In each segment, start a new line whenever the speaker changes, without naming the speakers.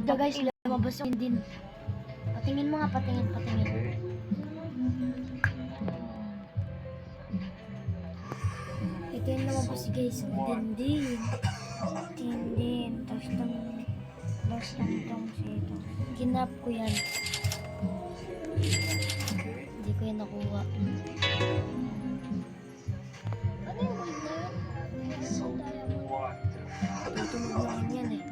the guys, lumabas yung din. Patingin mo nga, patingin. Ito yung lumabas guys, din. Tapos tong sito. Kinap ko yan. Hindi ko yan nakuha. Ano yung gold na yun? Tutunog lang yan eh.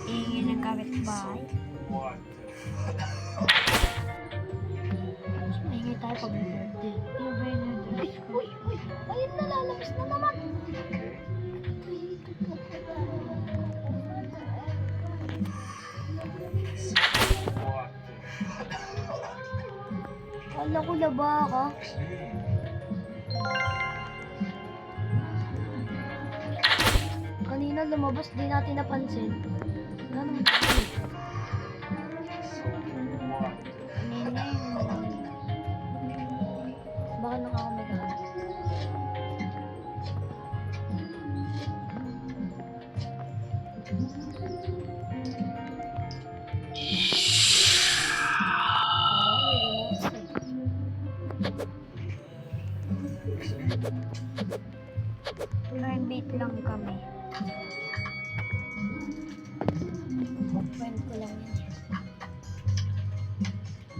Ingin ng kapitbahay. Ingin tayo pag birthday. Yung birthday. Uy! Ayun na, lalabas na naman. Kala ko laba ka. Kanina lumabas, di natin napansin. Ganun. Kanina baka nakakamega. Private lang kami. Friend ko lang yan.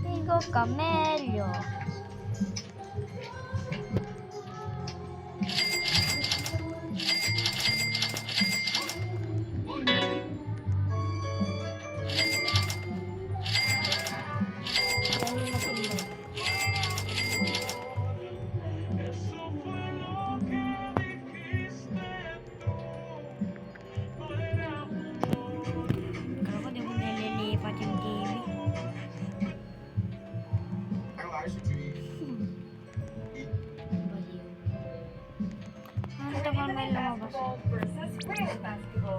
Tigo Camelio. Ano naman may lumabas?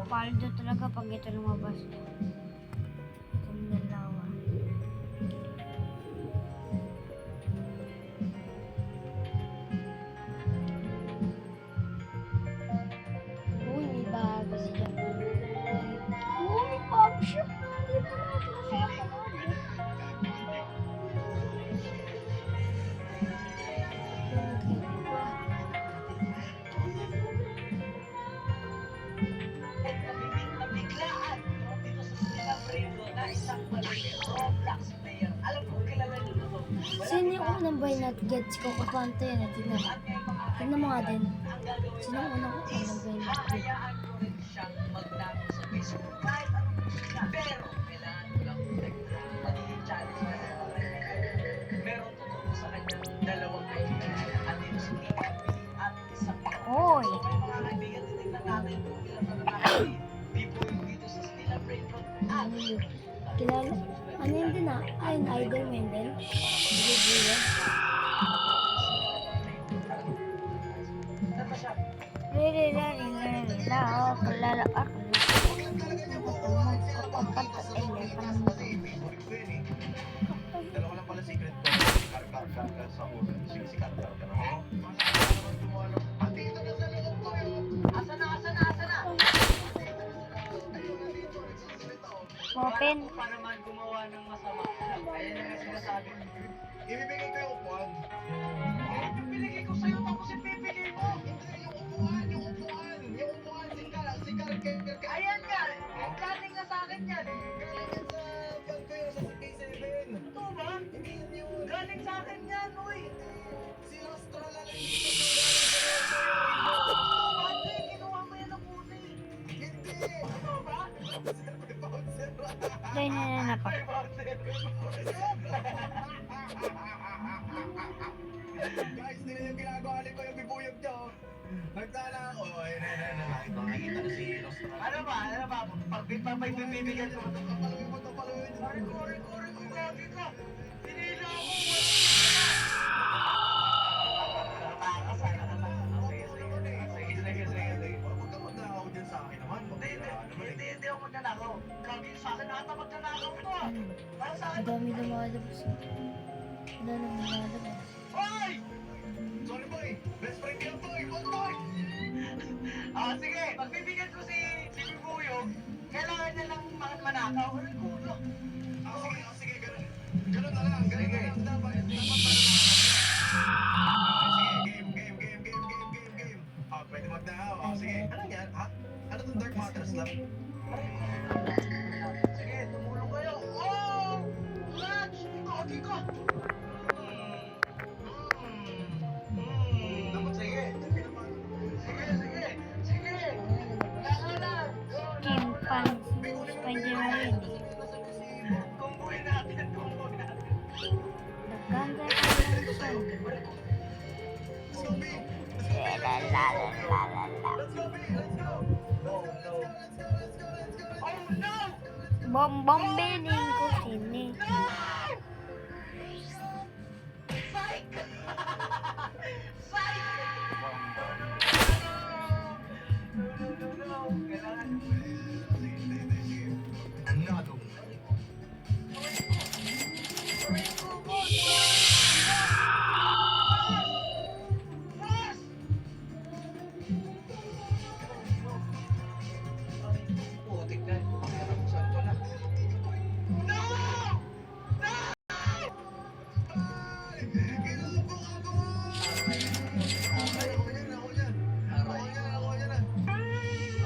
Paldo talaga pag ito lumabas. Itong dalawa. Uy, may bago siya. Uy, may bago siya. Hindi pa natin nasa sino yung unang buy na gets ko? Kapante yan. Tignan mo nga din. Sino yung unang buy na gets? Hoy! Kilala? Ano yun din ah? Ay, idol mo yun din?
Dalawa lang pala secret ko. Karkar sa ulo. Sikat ka na. Andito na sa loob ko yun. Asa na?
Open.
Para man gumawa ng masama. Ayan yung sinasabi.
Ibibigay ko yung upuan.
Binigay ko sa'yo tapos ibibigay mo.
Hindi, yung upuan. Yung upuan. Si Karkar.
Ayan nga. Galing na sa akin yan.
Galing yan sa bag ko yun sa K7.
Totoo ba?
Hindi yun.
Galing sa akin yan, uy.
Si Astra lang dito sa
Ate, ginawa mo yan ng puti.
Hindi.
Totoo ba?
Dahil na pa.
Guys, nila yung ginagawa ni ko yung bibuyog niyo. Nagtala ako. Nakikita na si Astra.
Ano ba? Pag bibigyan mo.
Paluin mo.
Kore, gagi ka. Pinila ako. Hindi ako magnanakaw. Gagi sa akin ata magnanakaw to ah. Para sa akin.
Ang dami lumalabas. Wala nang nilalabas.
Hoy!
Sorry boy! Best friend yan boy! Wag boy!
Sige, pagbibigyan ko si Bubuyog, kailangan niya lang manakaw. Ano yung kulo?
Sige, ganun. Ganun na lang, ganun na lang. Dapat para game. Pwede magdahaw. Sige. Ano yan? Ha? Ano tong dark matters lang?
Sige, tumulong kayo. Oh! Clutch! Kogi ko! Dapat sige. Sige. Lahat.
Kim Pan, Spider-Man.
Kumbuhin natin.
Nagkanda ka ng son.
Let's go, B!
Oh no!
Bombilin ko sini.
No! Psych! Psych! No. Kailangan.
Another one.
Putik na. Saan ko na? No!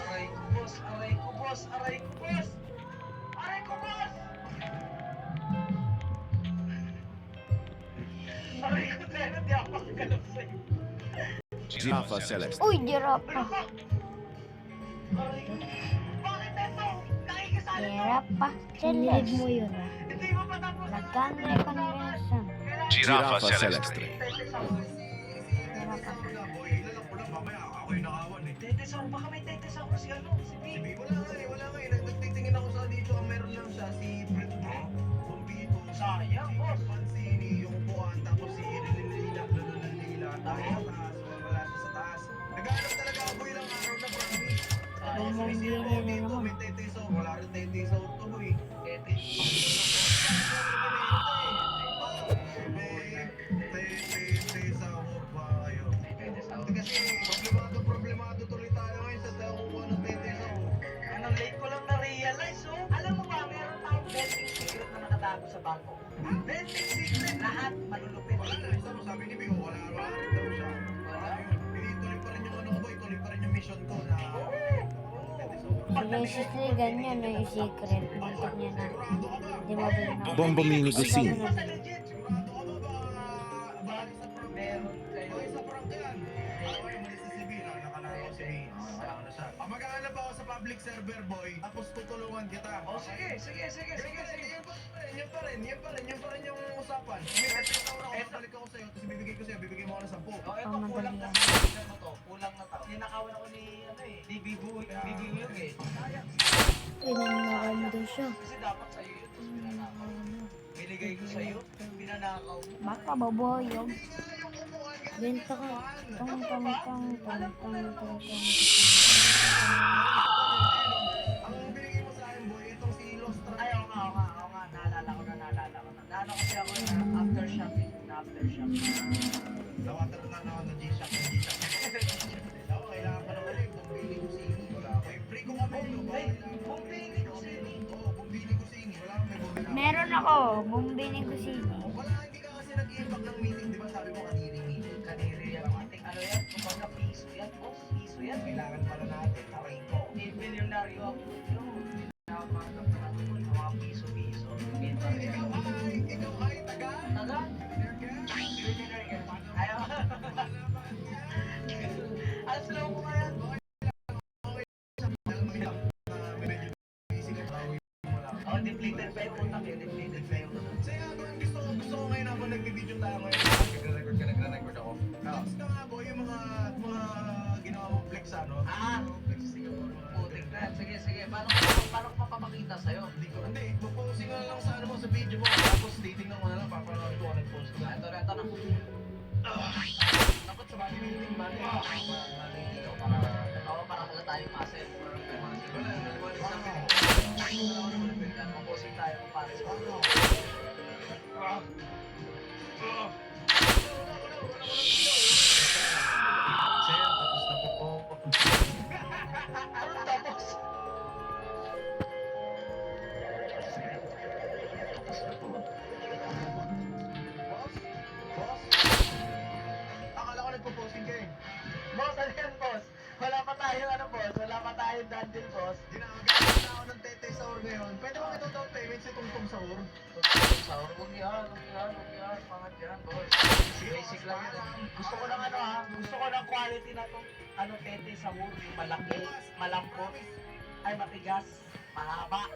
Aray ko, boss. Aray ko, boss. Aray ko, Teno. Di ako makagalaw sa'yo.
Giraffa Celeste.
Uy, giraffa.
Aray ko. Bakit ito? Nakikisali ko.
Giraffa. Silid mo yun ah.
Hindi mo pa tapos ang
Nagkanda ka ng lesson.
Giraffa Celeste.
Tetesang, baka may tetesang ko si ano, si B.
Wala nga eh. Nagtitingin ako sa dito. Ang meron lang siya, si Brett Bro, Bumpito,
Sayang, boss.
Pansini, yung buwan, tapos si Lila, tayo taas, wala siya sa taas. Naghanap talaga ako ilang araw na promise.
Bumili na naman.
May tetiso, wala rin tetiso tuloy. Problemado tuloy tayo ngayon sa tao kung anong tetiso.
Anong late ko lang na-realize, oh. Alam mo ba, meron tayong betting secret na nakatago sa bangko. Betting secret, lahat malulupit.
Wala na, isa mo sabi ni Bigo, wala rin daw siya. Ituloy pa rin yung ano ko, ituloy pa rin yung mission ko na
Seriously, ganyan na yung secret. Muntik niya na. Di ba ba?
Bombomini Gusing.
sigurado ka ba
Meron kayo.
sa prank yan? Okay, muli si CB, nakalaro si ano siya. Maghahanap ako sa public server boy, tapos tutulungan kita.
Oh, sige.
Yan pa rin yung usapan. May petro ako, balik ako sa'yo, tapos bibigay mo ako ng 10.
Oh, ito,
Oh,
kulang na
madali
tingnan mo to. Kulang na to. Ninakawan ako ni, ni Bibuyog eh. Sayang.
Pinanakan daw siya.
Kasi dapat sa'yo yun, tapos pinanakaw. Binigay ko sa'yo, pinanakaw mo.
Baka baboyog. Benta ka. Tong.
Ang binigay mo sa akin boy, itong si Lostra.
Ay, oo nga. Naalala ko na. Naano kasi ako na aftershock.
Nawater na ako ng G-Shock. Ako, kailangan pa naman yung bumbili ko sini. Wala ako. Free ko kami no?
Ay, bumbili ko sini.
Oo, bumbili ko sini. Wala akong may bumili.
Meron ako. Bumili ko sini.
Wala, hindi ka kasi nag-iimbag ng meeting. Di ba sabi mo kanina meeting?
Kaniri yan. Ating ano yan? Kumbaga piso yan. Boss, piso yan.
Kailangan pala natin. Aray ko.
Milyonaryo ako. Nakapanggap natin yung mga piso-piso.
Ikaw ay taga?
Taga? Millionaire ka. Ayaw. Alas lang ko kaya. Oh, depleted pa yung utak eh. Depleted pa yung utak.
Sige nga, gusto ko ngayon habang nagbibideo tayo ngayon. Nagre-record ako. Tapos ka nga boy, yung mga ginawa mong flex ano? Flex sa Singapore.
Putik na. Sige. Paano ko papapakita sa'yo?
Hindi, puposing nga lang sa ano mo sa video mo. Tapos titingnan ko na lang, papanood ko nag-post ko.
Ito na.
Dapat sa bali meeting, bali.
Para wala tayong muscle. Maposing tayo kung pares pa.
Sir, tapos na po.
Ano tapos?
Boss? Boss? Akala ko nagpo-posting ka eh.
Boss, ano yan, boss? Wala pa tayong ano, boss? Wala pa tayong dandel, boss?
Ginagawa na ako ng tete sa or ngayon. Pwede ba ito down payment si Tungtong sa or?
Sahur, huwag yan. Pangat yan, boss. Basic lang yun. Gusto ko ng ano, ha? Gusto ko ng quality na tong ano, tete sa wood. Malaki, malambot, ay matigas, mahaba.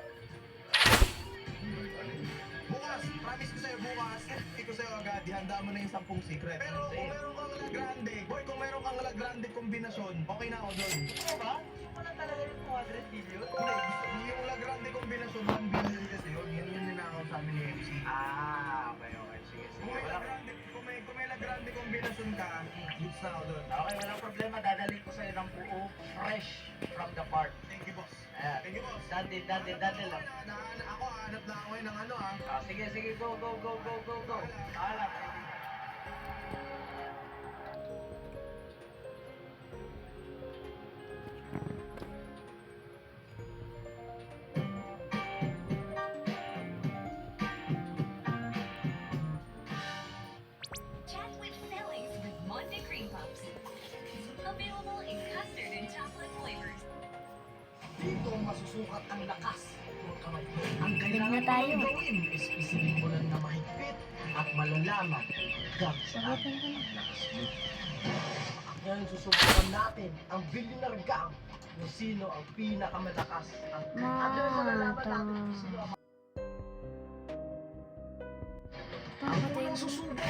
Bukas, promise ko sa'yo bukas, hindi ko sa'yo agad, ihanda mo na yung 10 secret. Pero kung meron kang La Grande, boy, kung meron kang La Grande kombinasyon, okay na ako doon.
Gusto ba? Gusto mo lang talaga yung 200 billion?
Hindi, gusto yung La Grande kombinasyon, 1 billion kasi yun. Yan yung ninakaw sa amin ni MC.
Okay. Sige.
Kung may La Grande, kung may La Grande kombinasyon ka, goods na ako doon.
Okay, walang problema. Dadalhin ko sa'yo ng buo, fresh from the farm.
Thank you, boss.
Ayan.
Thank you, boss.
Dandil lang.
Ako, hanap na ako ng ano ah.
Sige, go. Alam.
Chat with Phillies with Monday Cream Puffs. Available in custard and chocolate flavors.
Dito masusukat ang lakas ng kamay. Ang
na
kailangan
tayo.
mong gawin is isipin mo lang na mahigpit at malalaman gamit
Sarap
ang
na
lakas mo. Ngayon susubukan natin ang billionaire gang kung sino ang pinakamalakas. At doon malalaman natin kung sino ang
Tapos
unang susubok